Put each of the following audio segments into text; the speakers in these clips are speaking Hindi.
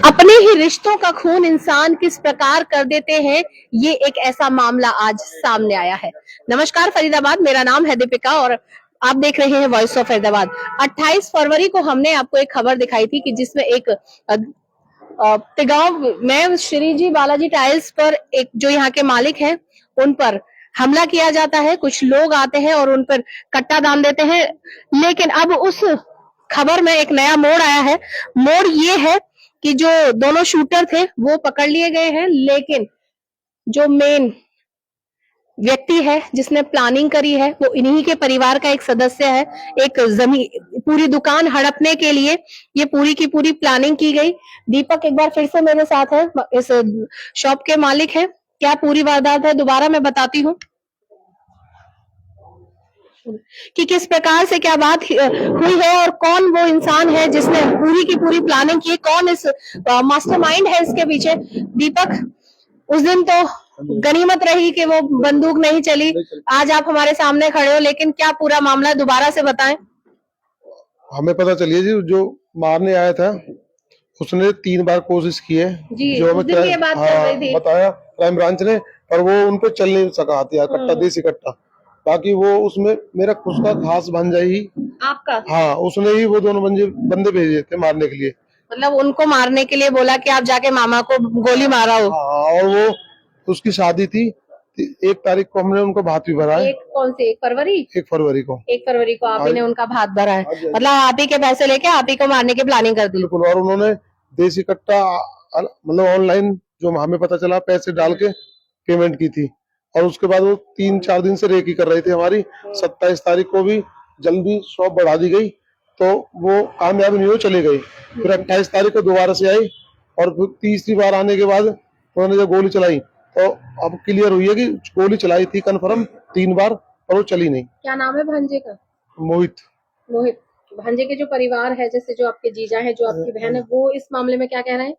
अपने ही रिश्तों का खून इंसान किस प्रकार कर देते हैं, ये एक ऐसा मामला आज सामने आया है। नमस्कार फरीदाबाद, मेरा नाम है दीपिका और आप देख रहे हैं वॉइस ऑफ फरीदाबाद। 28 फरवरी को हमने आपको एक खबर दिखाई थी कि जिसमें एक तिगांव में श्री जी बालाजी टाइल्स पर एक जो यहाँ के मालिक हैं उन पर हमला किया जाता है। कुछ लोग आते हैं और उन पर कट्टा डाल देते हैं, लेकिन अब उस खबर में एक नया मोड़ आया है। मोड़ ये है कि जो दोनों शूटर थे वो पकड़ लिए गए हैं, लेकिन जो मेन व्यक्ति है जिसने प्लानिंग करी है वो इन्हीं के परिवार का एक सदस्य है। एक जमीन पूरी दुकान हड़पने के लिए ये पूरी की पूरी प्लानिंग की गई। दीपक एक बार फिर से मेरे साथ है, इस शॉप के मालिक है। क्या पूरी वारदात है दोबारा मैं बताती हूँ कि किस प्रकार से क्या बात हुई है और कौन वो इंसान है जिसने पूरी की पूरी प्लानिंग की, कौन इस मास्टरमाइंड है इसके पीछे। दीपक, उस दिन तो गनीमत रही कि वो बंदूक नहीं चली, आज आप हमारे सामने खड़े हो, लेकिन क्या पूरा मामला दोबारा से बताएं। हमें पता चलिए जी, जो मारने आया था उसने 3 बार कोशिश की है जी, जो उस दिन ये बात चल रही थी। बताया क्राइम ब्रांच ने, पर वो उनको चल नहीं सका हथियार कट्टा, देसी कट्टा। बाकी वो उसमें मेरा खुद का खास भांजा ही आपका, हाँ, उसने ही वो दोनों बंदे भेजे थे मारने के लिए। मतलब उनको मारने के लिए बोला कि आप जाके मामा को गोली मारा हो। हाँ, और वो उसकी शादी थी 1 तारीख को, हमने उनको भात भी भरा है। एक कौन सी 1 फरवरी? 1 फरवरी को। 1 फरवरी को आप ही ने उनका भात भरा है, हाँ, मतलब आप ही के पैसे लेके आप ही को मारने की प्लानिंग कर दी। बिल्कुल। और उन्होंने देसी कट्टा मतलब ऑनलाइन जो हमें पता चला पैसे डाल के पेमेंट की थी, और उसके बाद वो 3-4 दिन से रेकी कर रही थी हमारी। 27 तारीख को भी जल्दी शॉप बढ़ा दी गई तो वो कामयाब नहीं हो, चली गई। फिर 28 तारीख को दोबारा से आई और फिर तीसरी बार आने के बाद उन्होंने जब गोली चलाई तो अब क्लियर हुई है कि गोली चलाई थी कन्फर्म 3 बार, और वो चली नहीं। क्या नाम है भांजे का? मोहित। मोहित। भांजे के जो परिवार है, जैसे जो आपके जीजा है, जो आपकी बहन है, वो इस मामले में क्या कह रहे हैं?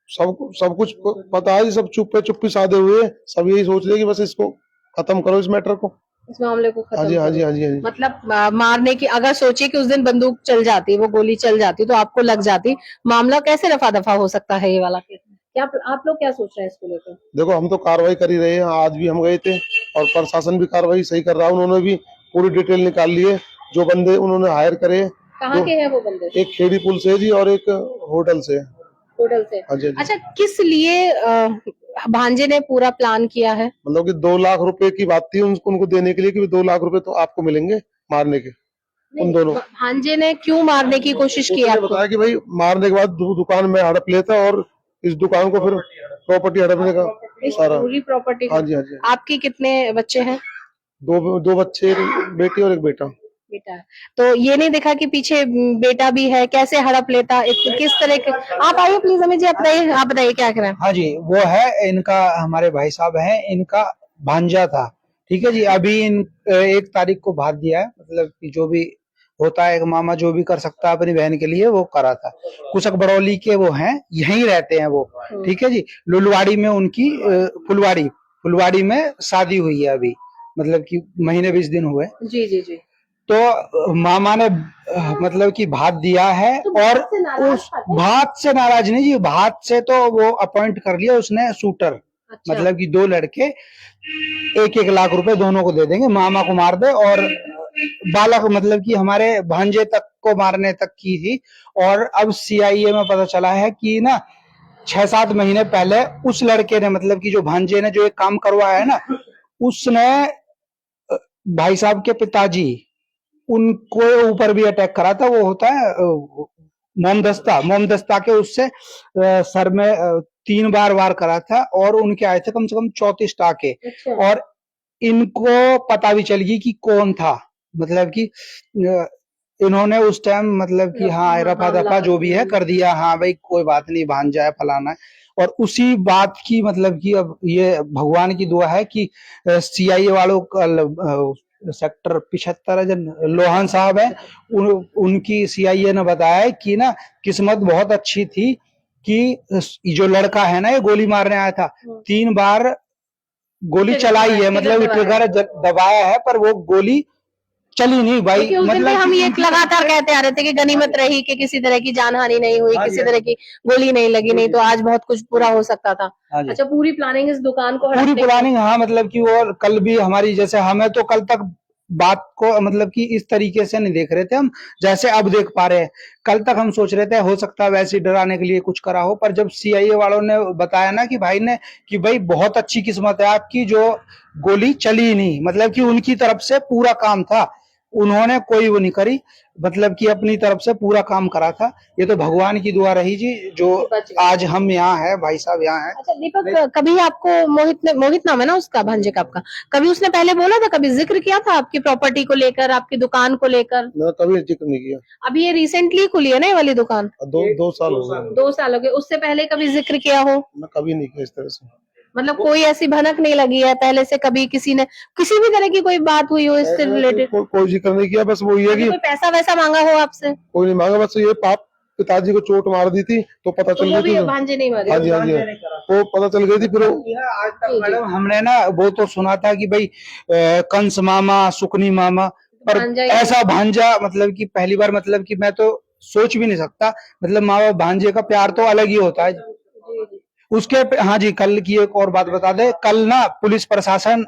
सब कुछ पता है, सब चुप्पी साधे हुए, सब यही सोच रहे कि बस इसको खत्म करो, इस मैटर को, इस मामले को खत्म हाँ जी, हाँ जी, हाँ जी, हाँ जी। मतलब मारने की अगर सोचिए कि उस दिन बंदूक चल जाती, वो गोली चल जाती तो आपको लग जाती, मामला कैसे रफा दफा हो सकता है ये वाला केस? क्या आप लोग क्या सोच रहे हैं इसको लेकर? देखो, हम तो कार्रवाई कर ही रहे हैं, आज भी हम गए थे और प्रशासन भी कार्रवाई सही कर रहा है। उन्होंने भी पूरी डिटेल निकाल ली है, जो बंदे उन्होंने हायर करे। कहाँ के हैं वो बंदे? एक खेड़ी पुल से जी और एक होटल से। होटल से? हाँ जी, हाँ जी। अच्छा, किस लिए भांजे ने पूरा प्लान किया है? मतलब कि 2 लाख रुपए की बात थी उनको देने के लिए कि 2 लाख रुपए तो आपको मिलेंगे मारने के। उन दोनों भांजे ने क्यों मारने की कोशिश की आपको? बताया कि भाई मारने के बाद दुकान में हड़प लेता और इस दुकान को फिर प्रॉपर्टी हड़पने का सारा। पूरी प्रॉपर्टी? हाँ जी, हाँ जी। आपकी कितने बच्चे हैं? 2 बच्चे, एक बेटी और एक बेटा। बेटा है, तो ये नहीं देखा कि पीछे बेटा भी है, कैसे हड़प लेता, किस तरह के? आप आइए प्लीज, हमें जी आप बताइए क्या करें। हाँ जी, वो है इनका, हमारे भाई साहब हैं, इनका भांजा था। ठीक है जी, अभी 1 तारीख को भाग दिया है, मतलब कि जो भी होता है एक मामा जो भी कर सकता है अपनी बहन के लिए वो करा था। कुशक बड़ौली के वो हैं, यहीं रहते हैं वो। ठीक है जी, लुलवाड़ी में उनकी फुलवाड़ी में शादी हुई है अभी, मतलब कि महीने 20 दिन हुए। जी जी जी। तो मामा ने मतलब कि भात दिया है, तो और उस भात से नाराज नहीं जी, भात से तो वो अपॉइंट कर लिया उसने शूटर। अच्छा। मतलब कि 2 लड़के 1-1 लाख रुपए दोनों को दे देंगे, मामा को मार दे और बालक मतलब कि हमारे भांजे तक को मारने तक की थी। और अब सीआईए में पता चला है कि ना 6-7 महीने पहले उस लड़के ने, मतलब कि जो भांजे ने जो एक काम करवाया है ना, उसने भाई साहब के पिताजी उनको ऊपर भी अटैक करा था। वो होता है मोमदस्ता के उससे सर में 3 बार वार करा था, और उनके आए थे कम से कम 34 टाके। अच्छा। और इनको पता भी चल गई कि कौन था, मतलब कि इन्होंने उस टाइम मतलब कि हाँ रफा दफा जो भी है कर दिया, हाँ भाई कोई बात नहीं, भांजा है फलाना है। और उसी बात की मतलब कि अब ये भगवान की दुआ है कि सीआईए वालों का सेक्टर 75 जन लोहान साहब है, उनकी सीआईए ने बताया कि ना किस्मत बहुत अच्छी थी कि जो लड़का है ना ये गोली मारने आया था, 3 बार गोली चलाई है, मतलब ट्रिगर दबाया है, पर वो गोली चली नहीं भाई। क्योंकि उस दिन भी हम ये लगातार कहते आ रहे थे कि गनीमत रही कि किसी तरह की जान हानि नहीं हुई, किसी तरह की गोली नहीं लगी, नहीं तो आज बहुत कुछ बुरा हो सकता था। हाँ जी। अच्छा, पूरी प्लानिंग इस दुकान को पूरी हटाने की? प्लानिंग, हाँ, मतलब कि और कल भी हमारी, जैसे हमें तो कल तक बात को मतलब कि इस तरीके से नहीं देख रहे थे हम जैसे अब देख पा रहे हैं। कल तक हम सोच रहे थे हो सकता है वैसे ही डराने के लिए कुछ करा हो, पर जब सीआईए वालों ने बताया ना कि भाई ने कि भाई बहुत अच्छी किस्मत है आपकी जो गोली चली ही नहीं, मतलब कि उनकी तरफ से पूरा काम था, उन्होंने कोई वो नहीं करी, मतलब कि अपनी तरफ से पूरा काम करा था। ये तो भगवान की दुआ रही जी जो आज हम यहाँ हैं, भाई साहब यहाँ हैं। अच्छा दीपक, कभी आपको मोहित नाम है ना उसका, भांजे का आपका, कभी उसने पहले बोला था, कभी जिक्र किया था आपकी प्रॉपर्टी को लेकर, आपकी दुकान को लेकर? मैंने कभी जिक्र नहीं किया। अभी ये रिसेंटली खुली है ना ये वाली दुकान? 2 साल हो गए। 2 साल हो गए। उससे पहले कभी जिक्र किया हो? मैं कभी नहीं किया इस तरह से। मतलब कोई ऐसी भनक नहीं लगी है पहले से, कभी किसी ने किसी भी तरह की कोई बात हुई हो इससे रिलेटेड? कोई जिक्र नहीं किया, बस वो ये कि कोई पैसा वैसा मांगा हो आपसे? कोई नहीं मांगा, बस ये पिताजी को चोट मार दी थी तो पता चल वो गई भी थी। भांजे नहीं मारे? हाँ जी, हाँ जी, वो पता चल गई थी फिर आज तक मैडम हमने ना वो तो सुना था कि भाई कंस मामा, सुकनी मामा, पर भांजा ही ऐसा भांजा मतलब कि पहली बार, मतलब कि मैं तो सोच भी नहीं सकता, मतलब माँ बाप भांजे का प्यार तो अलग ही होता है। उसके हाँ जी, कल की एक और बात बता दे, कल ना पुलिस प्रशासन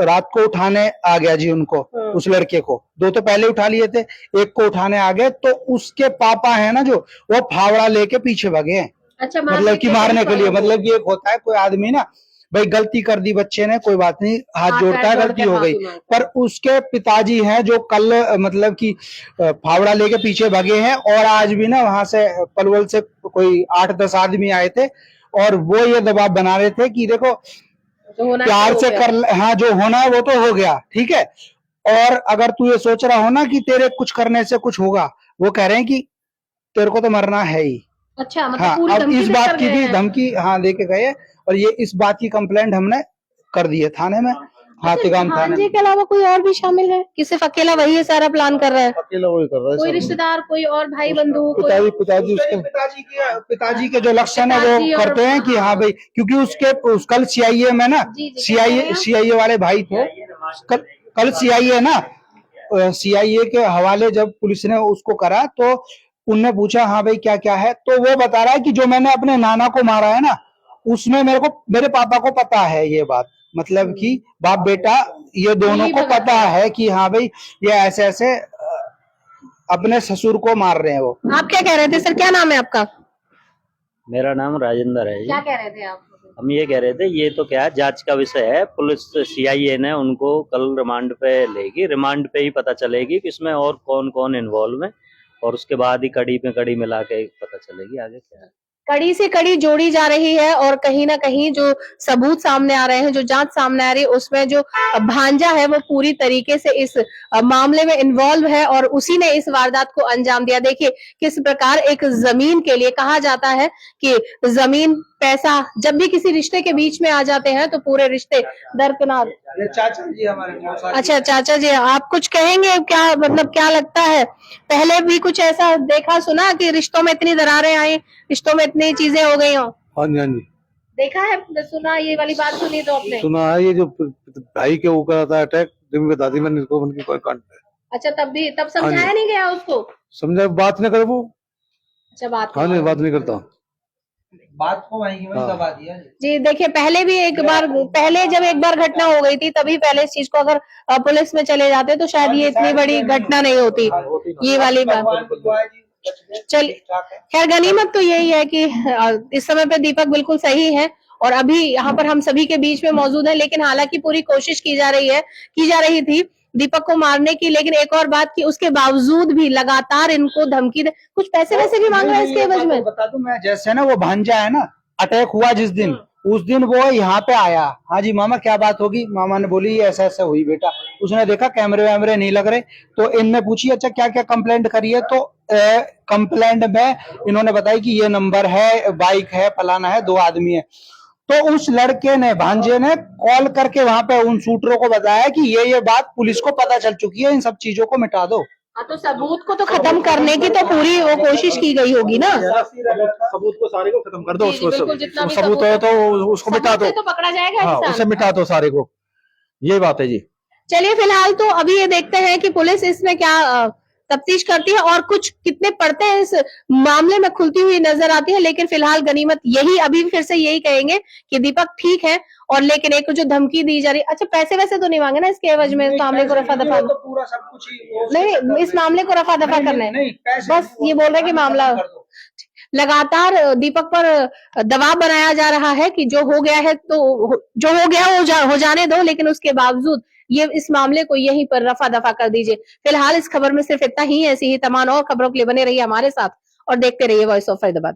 रात को उठाने आ गया जी उनको, उस लड़के को, 2 तो पहले उठा लिए थे, एक को उठाने आ गए, तो उसके पापा है ना जो, वो फावड़ा लेके पीछे भागे हैं। अच्छा, मतलब कि मारने के लिए, मतलब कि एक होता है कोई आदमी ना भाई गलती कर दी बच्चे ने, कोई बात नहीं, हाथ जोड़ता है, गलती हो गई, पर उसके पिताजी हैं जो कल मतलब कि फावड़ा लेके पीछे भागे हैं, और आज भी ना वहां से पलवल से कोई 8-10 आदमी आए थे और वो ये दबाव बना रहे थे कि देखो प्यार से कर, हाँ जो होना है वो तो हो गया, ठीक है, और अगर तू ये सोच रहा हो ना कि तेरे कुछ करने से कुछ होगा, वो कह रहे हैं कि तेरे को तो मरना है ही। अच्छा, मतलब हाँ, पूरी अब इस बात की भी हैं। धमकी हाँ दे के गए, और ये इस बात की कंप्लेंट हमने कर दी है थाने में, हाथीगाम थाने भांजे में। के अलावा कोई और भी शामिल है कि सिर्फ अकेला वही ये सारा प्लान कर रहा है? अकेला वही कर रहा है। कोई रिश्तेदार, कोई और भाई बंधु? पिताजी उसके पिताजी के जो लक्षण है वो करते हैं कि हाँ भाई, क्योंकि उसके कल सीआईए में ना, सीआईए वाले भाई थे, कल सीआईए ना, सीआईए के हवाले जब पुलिस ने उसको करा तो उनने पूछा हाँ भाई क्या क्या है, तो वो बता रहा है कि जो मैंने अपने नाना को मारा है ना, उसमें मेरे पापा को पता है ये बात, मतलब कि बाप बेटा ये दोनों को पता है कि हाँ भाई ये ऐसे ऐसे अपने ससुर को मार रहे हैं वो। आप क्या कह रहे थे सर, क्या नाम है आपका? मेरा नाम राजेंद्र है जी। क्या कह रहे थे आप? हम ये कह रहे थे, ये तो क्या है, जांच का विषय है, पुलिस सीआईए ने उनको कल रिमांड पे लेगी, रिमांड पे ही पता चलेगी कि इसमें और कौन कौन इन्वॉल्व है, और उसके बाद ही कड़ी पे कड़ी मिला के पता चलेगी आगे क्या है। कड़ी से कड़ी जोड़ी जा रही है और कहीं ना कहीं जो सबूत सामने आ रहे हैं, जो जांच सामने आ रही है, उसमें जो भांजा है वो पूरी तरीके से इस मामले में इन्वॉल्व है और उसी ने इस वारदात को अंजाम दिया। देखिए किस प्रकार एक जमीन के लिए, कहा जाता है कि जमीन पैसा जब भी किसी रिश्ते के बीच में आ जाते हैं तो पूरे रिश्ते दरकिनार। चाचा जी हमारे। अच्छा चाचा जी, आप कुछ कहेंगे क्या, मतलब क्या लगता है, पहले भी कुछ ऐसा देखा सुना कि रिश्तों में इतनी दरारें आई, रिश्तों में इतनी चीजें हो गई हो? हाँ जी, हाँ जी, देखा है, सुना, ये वाली बात सुनी तो आपने? सुना है, ये जो भाई के ऊपर आता है अटैक, जब बता दी मैंने इसको, उनकी कोई कांड है। अच्छा, तब समझाया नहीं गया उसको? समझा, बात नहीं करे वो। अच्छा, बात हाँ नहीं, बात नहीं करता, बात को वहीं दबा दिया जी। देखिए पहले भी जब एक बार घटना हो गई थी, तभी पहले इस चीज को अगर पुलिस में चले जाते तो शायद ये इतनी बड़ी घटना नहीं होती, ये वाली बात। चलिए, खैर गनीमत तो यही है कि इस समय पे दीपक बिल्कुल सही है और अभी यहाँ पर हम सभी के बीच में मौजूद है, लेकिन हालांकि पूरी कोशिश की जा रही थी दीपक को मारने की, लेकिन एक और बात कि उसके बावजूद भी लगातार इनको धमकी दे, कुछ पैसे वैसे भी मांग रहे हैं इसके एवज में। बता दूं मैं, जैसे ना वो भांजा है ना, अटैक हुआ जिस दिन, उस दिन वो यहाँ पे आया, हाँ जी मामा क्या बात होगी, मामा ने बोली ऐसा ऐसा हुई बेटा, उसने देखा कैमरे वैमरे नहीं लग रहे, तो इनने पूछी अच्छा क्या क्या कंप्लेंट करी है, तो कंप्लेंट में इन्होंने बताया कि ये नंबर है, बाइक है, फलाना है, 2 आदमी है, तो उस लड़के ने, भांजे ने कॉल करके वहां पे उन शूटरों को बताया कि ये बात पुलिस को पता चल चुकी है, इन सब चीजों को मिटा दो। हाँ, तो सबूत को तो खत्म करने की तो पूरी वो कोशिश की गई होगी ना, सबूत को सारे को खत्म कर दो, उसको सबूत है तो उसको मिटा दो, तो पकड़ा जाएगा, हाँ उसे मिटा दो सारे को, ये बात है जी। चलिए फिलहाल तो अभी ये देखते हैं कि पुलिस इसमें क्या तफ्तीश करती है और कुछ कितने पड़ते हैं इस मामले में खुलती हुई नजर आती है। लेकिन फिलहाल गनीमत यही, अभी फिर से यही कहेंगे कि दीपक ठीक है, और लेकिन एक जो धमकी दी जा रही, अच्छा पैसे वैसे तो नहीं मांगे ना इसके एवज में, इस मामले को रफा दफा, तो पूरा सब कुछ ही नहीं इस मामले को रफा दफा करना है, नहीं, पैसे बस ये बोल रहे हैं कि मामला लगातार दीपक पर दबाव बनाया जा रहा है कि जो हो गया है तो जो हो गया हो जाने दो, लेकिन उसके बावजूद ये इस मामले को यहीं पर रफा दफा कर दीजिए। फिलहाल इस खबर में सिर्फ इतना ही, ऐसी ही तमाम और खबरों के लिए बने रहिए हमारे साथ और देखते रहिए वॉइस ऑफ फरीदाबाद।